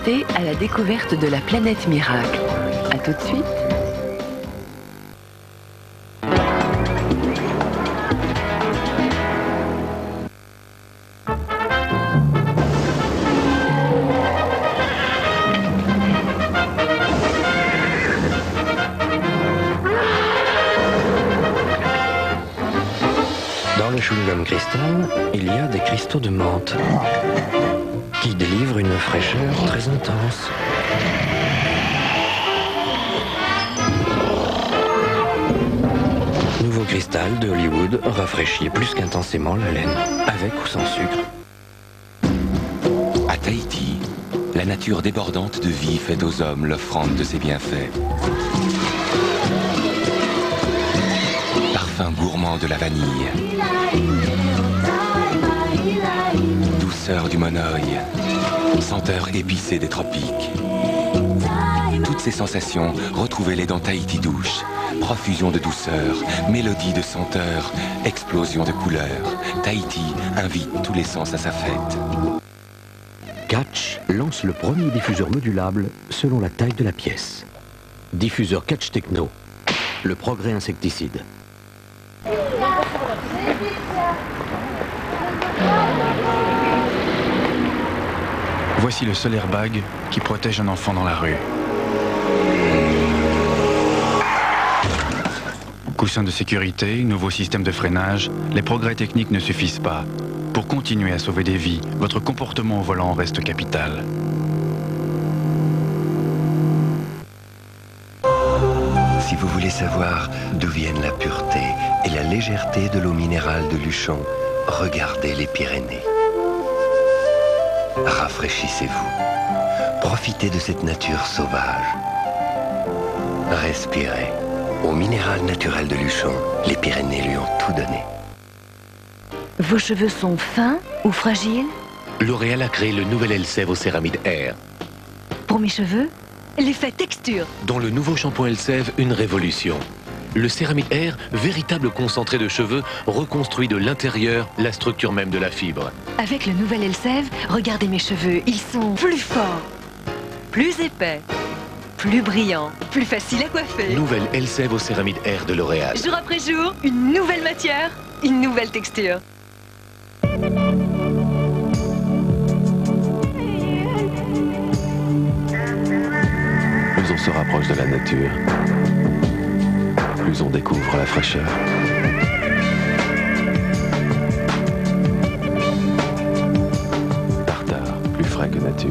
Partez à la découverte de la planète miracle. À tout de suite. Dans le chewing-gum cristal, il y a des cristaux de menthe qui délivrent une fraîcheur très intense. Nouveau cristal de Hollywood rafraîchit plus qu'intensément la laine, avec ou sans sucre. À Tahiti, la nature débordante de vie fait aux hommes l'offrande de ses bienfaits. Parfum gourmand de la vanille, douceur du monoï, senteur épicée des tropiques. Toutes ces sensations, retrouvez-les dans Tahiti Douche. Profusion de douceur, mélodie de senteur, explosion de couleurs. Tahiti invite tous les sens à sa fête. Catch lance le premier diffuseur modulable selon la taille de la pièce. Diffuseur Catch Techno, le progrès insecticide. Voici le seul airbag qui protège un enfant dans la rue. Coussin de sécurité, nouveau système de freinage, les progrès techniques ne suffisent pas. Pour continuer à sauver des vies, votre comportement au volant reste capital. Si vous voulez savoir d'où viennent la pureté et la légèreté de l'eau minérale de Luchon, regardez les Pyrénées. Rafraîchissez-vous. Profitez de cette nature sauvage. Respirez. Au minéral naturel de Luchon, les Pyrénées lui ont tout donné. Vos cheveux sont fins ou fragiles? L'Oréal a créé le nouvel Elseve au céramide Air. Pour mes cheveux, l'effet texture. Dans le nouveau shampoing Elseve, une révolution. Le céramide Air, véritable concentré de cheveux, reconstruit de l'intérieur la structure même de la fibre. Avec le nouvel Elseve, regardez mes cheveux, ils sont plus forts, plus épais, plus brillants, plus faciles à coiffer. Nouvelle Elseve au céramide Air de L'Oréal. Jour après jour, une nouvelle matière, une nouvelle texture. Plus on se rapproche de la nature, plus on découvre la fraîcheur. Tartare, plus frais que nature.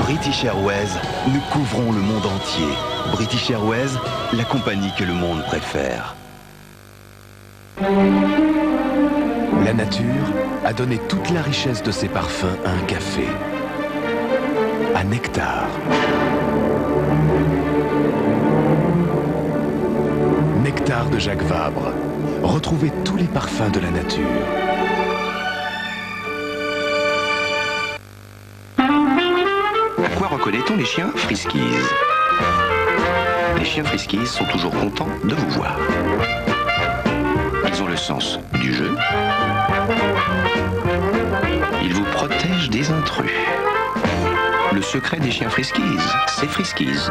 British Airways, nous couvrons le monde entier. British Airways, la compagnie que le monde préfère. La nature a donné toute la richesse de ses parfums à un café. À Nectar. Nectar de Jacques Vabre. Retrouvez tous les parfums de la nature. À quoi reconnaît-on les chiens Friskies? Les chiens Friskies sont toujours contents de vous voir. Ils ont le sens du jeu. Ils vous protègent des intrus. Le secret des chiens Friskies, c'est Friskies.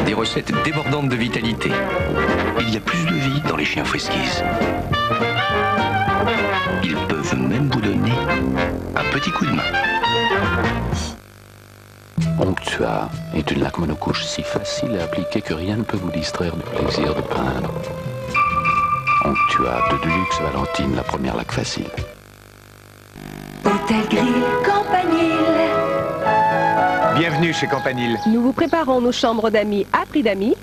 Des recettes débordantes de vitalité. Il y a plus de vie dans les chiens Friskies. Ils peuvent même vous donner un petit coup de main. Onctua est une laque monocouche si facile à appliquer que rien ne peut vous distraire du plaisir de peindre. Onctua de Deluxe Valentine, la première laque facile. Hôtel Grill Campanile. Bienvenue chez Campanile. Nous vous préparons nos chambres d'amis à prix d'amis.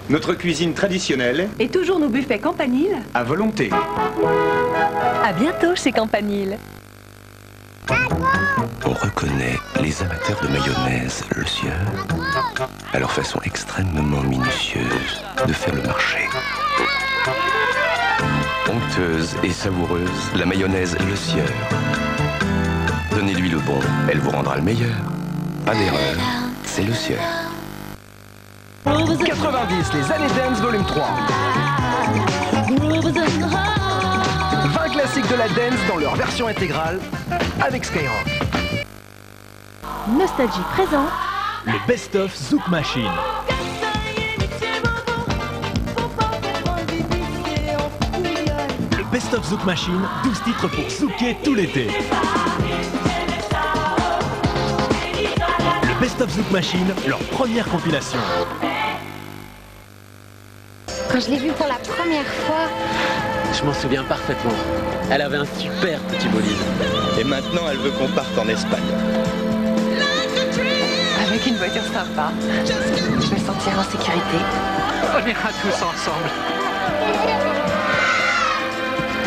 Notre cuisine traditionnelle. Et toujours nos buffets Campanile. À volonté. À bientôt chez Campanile. Au reconnaît les amateurs de mayonnaise Le Sieur à leur façon extrêmement minutieuse de faire le marché. Onctueuse et savoureuse, la mayonnaise Le Sieur. Donnez-lui le bon, elle vous rendra le meilleur. Pas d'erreur, c'est Le Sieur. 90, les années dance volume 3. 20 classiques de la dance dans leur version intégrale avec Skyrock. Nostalgie présent. Le best-of Zouk Machine. Le best-of Zouk Machine, 12 titres pour zouker tout l'été. Le best-of Zouk Machine, leur première compilation. Quand je l'ai vue pour la première fois, je m'en souviens parfaitement. Elle avait un super petit bolide. Et maintenant, elle veut qu'on parte en Espagne. Avec une voiture sympa, je me sentirai en sécurité. On ira tous ensemble.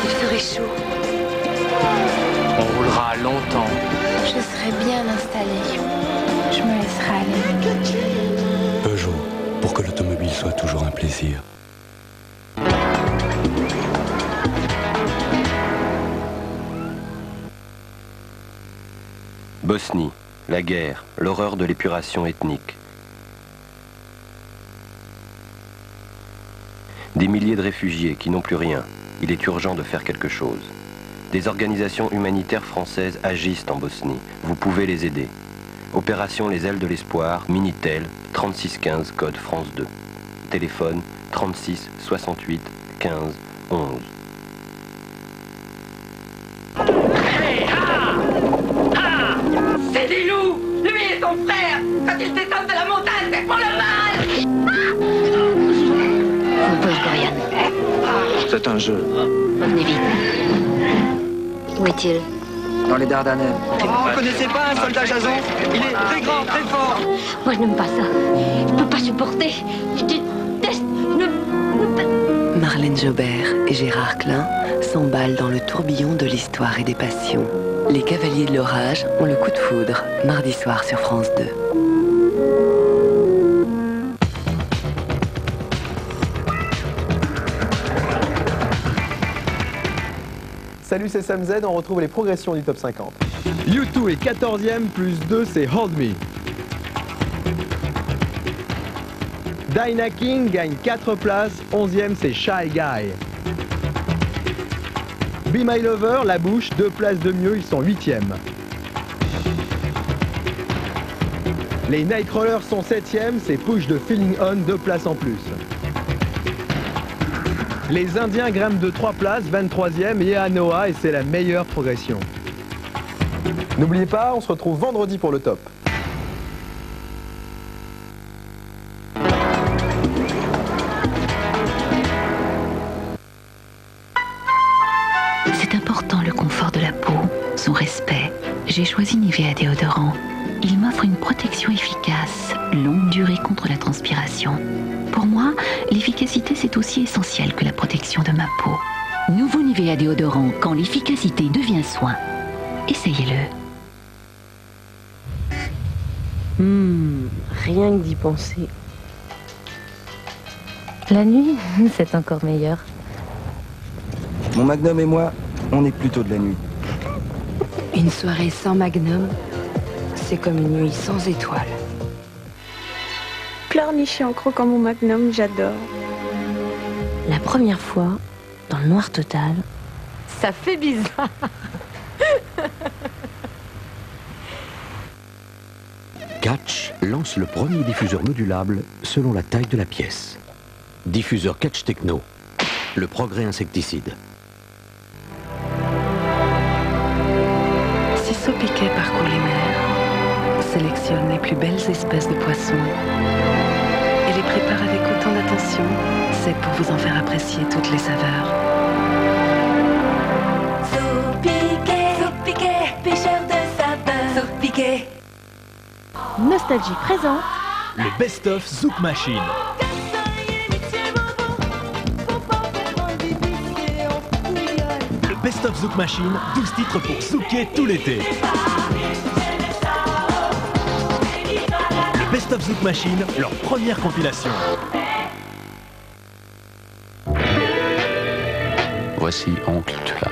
Il ferait chaud. On roulera longtemps. Je serai bien installée. Je me laisserai aller. Peugeot, pour que l'automobile soit toujours un plaisir. Bosnie, la guerre, l'horreur de l'épuration ethnique. Des milliers de réfugiés qui n'ont plus rien. Il est urgent de faire quelque chose. Des organisations humanitaires françaises agissent en Bosnie. Vous pouvez les aider. Opération Les Ailes de l'Espoir, Minitel, 3615, code France 2. Téléphone 36 68 15 11. C'est des loups! Lui et son frère! Quand ils descendent de la montagne, c'est pour le mal! Vous pouvez plus rien. C'est un jeu. Venez vite. Où est-il? Dans les Dardanelles. Oh, vous connaissez pas un soldat Jason? Il est très grand, très fort! Moi, je n'aime pas ça. Je ne peux pas supporter. Je déteste. Marlène Jobert et Gérard Klein s'emballent dans le tourbillon de l'histoire et des passions. Les Cavaliers de l'Orage ont le coup de foudre, mardi soir sur France 2. Salut, c'est Sam Z, on retrouve les progressions du top 50. U2 est 14e, plus 2, c'est Hold Me. Dinah King gagne 4 places, 11e, c'est Shy Guy. Be My Lover, La Bouche, 2 places de mieux, ils sont 8e. Les Nightcrawlers sont 7e, c'est Push de Feeling On, 2 places en plus. Les Indiens grimpent de 3 places, 23e, et à Noah, et c'est la meilleure progression. N'oubliez pas, on se retrouve vendredi pour le top. C'est important le confort de la peau, son respect. J'ai choisi Nivea déodorant. Il m'offre une protection efficace, longue durée contre la transpiration. Pour moi, l'efficacité c'est aussi essentiel que la protection de ma peau. Nouveau Nivea déodorant, quand l'efficacité devient soin. Essayez-le. Rien que d'y penser. La nuit, c'est encore meilleur. Mon Magnum et moi, on est plutôt de la nuit. Une soirée sans Magnum, c'est comme une nuit sans étoiles. Pleurnicher en croquant mon Magnum, j'adore. La première fois, dans le noir total, Ça fait bizarre. Catch lance le premier diffuseur modulable selon la taille de la pièce. Diffuseur Catch Techno, le progrès insecticide. Si Sopiquet parcourt les mers, sélectionne les plus belles espèces de poissons et les prépare avec autant d'attention, c'est pour vous en faire apprécier toutes les saveurs. Sopiquet, pêcheur de saveurs. Sopiquet. Nostalgie présent. Le best-of Zouk Machine. Le best-of Zouk Machine, 12 titres pour zouker tout l'été. Best of Zouk Machine, leur première compilation. Voici Oncle Tua,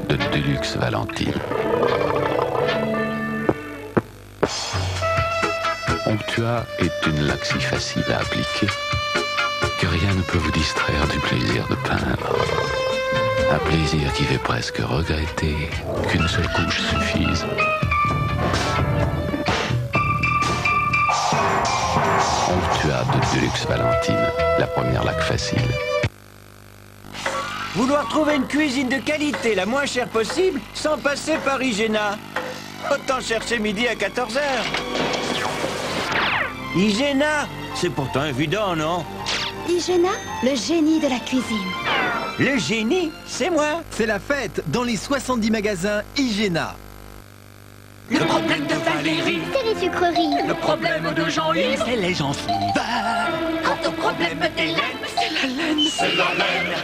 de Deluxe Valentine. Oncle Tua est une laxie facile à appliquer, que rien ne peut vous distraire du plaisir de peindre. Un plaisir qui fait presque regretter qu'une seule couche suffise. Oncle Tua de Deluxe Valentine, la première laque facile. Vouloir trouver une cuisine de qualité la moins chère possible sans passer par Igena. Autant chercher midi à 14h. Igena, c'est pourtant évident, non? Igena, le génie de la cuisine. Le génie, c'est moi. C'est la fête dans les 70 magasins Igena. Le problème de Valérie, c'est les sucreries. Le problème de Jean-Yves, c'est les gencives. Quant au problème d'Hélène, c'est la laine. C'est la laine.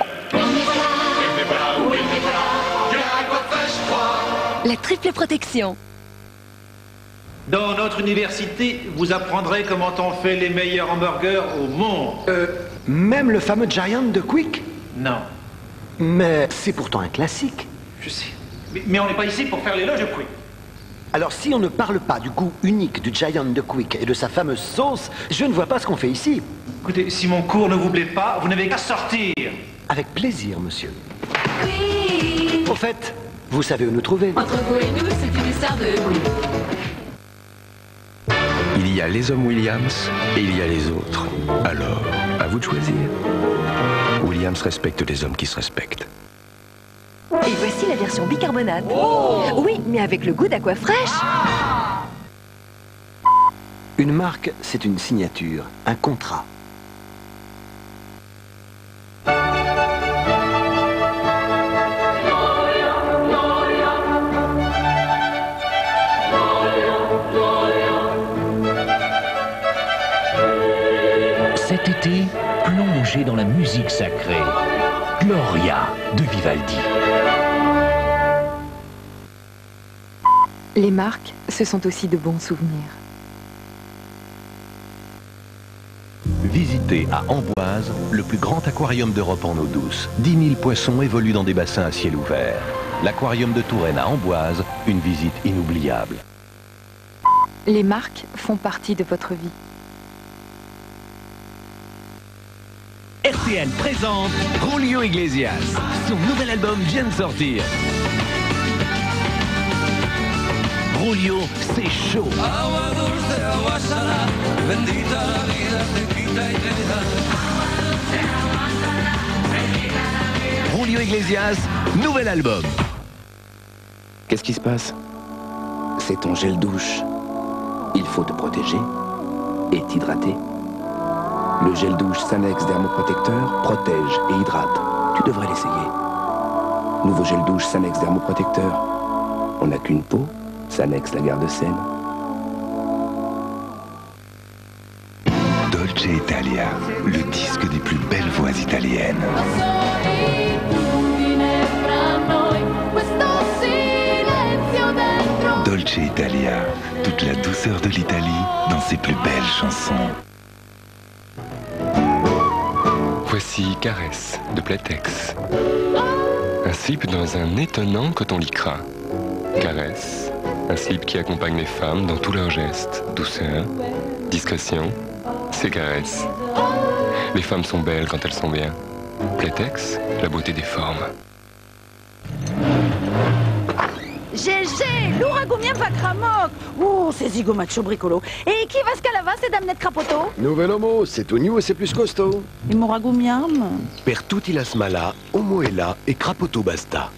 La triple protection. Dans notre université, vous apprendrez comment on fait les meilleurs hamburgers au monde. Même le fameux Giant de Quick? Non. Mais c'est pourtant un classique. Je sais. Mais on n'est pas ici pour faire l'éloge de Quick. Alors si on ne parle pas du goût unique du Giant de Quick et de sa fameuse sauce, je ne vois pas ce qu'on fait ici. Écoutez, si mon cours ne vous plaît pas, vous n'avez qu'à sortir. Avec plaisir, monsieur. Oui. Au fait, vous savez où nous trouver. Entre vous et nous, c'est une histoire de oui. Il y a les hommes Williams et il y a les autres. Alors, à vous de choisir. Williams respecte les hommes qui se respectent. Et voici la version bicarbonate. Oh, oui, mais avec le goût d'aqua fraîche. Une marque, c'est une signature, un contrat. Cet été, plongez dans la musique sacrée. Gloria de Vivaldi. Les marques, ce sont aussi de bons souvenirs. Visitez à Amboise le plus grand aquarium d'Europe en eau douce. 10 000 poissons évoluent dans des bassins à ciel ouvert. L'aquarium de Touraine à Amboise, une visite inoubliable. Les marques font partie de votre vie. RTL présente Julio Iglesias. Son nouvel album vient de sortir. Julio, c'est chaud. Julio Iglesias, nouvel album. Qu'est-ce qui se passe? C'est ton gel douche. Il faut te protéger et t'hydrater. Le gel douche Sanex Dermoprotecteur protège et hydrate. Tu devrais l'essayer. Nouveau gel douche Sanex Dermoprotecteur. On n'a qu'une peau, Sanex la garde saine. Dolce Italia, le disque des plus belles voix italiennes. Dolce Italia, toute la douceur de l'Italie dans ses plus belles chansons. Voici Caresse de Playtex. Un slip dans un étonnant coton lycra. Caresse, un slip qui accompagne les femmes dans tous leurs gestes. Douceur, discrétion, c'est Caresse. Les femmes sont belles quand elles sont bien. Playtex, la beauté des formes. GG, l'ouragoumien va cramoc. Oh, c'est zigo macho bricolo. Et qui va se calava, c'est damnet crapoto? Nouvel homo, c'est tout new et c'est plus costaud. Et mon ragoumiam? Per tutti la smala, homo est là et crapoto basta.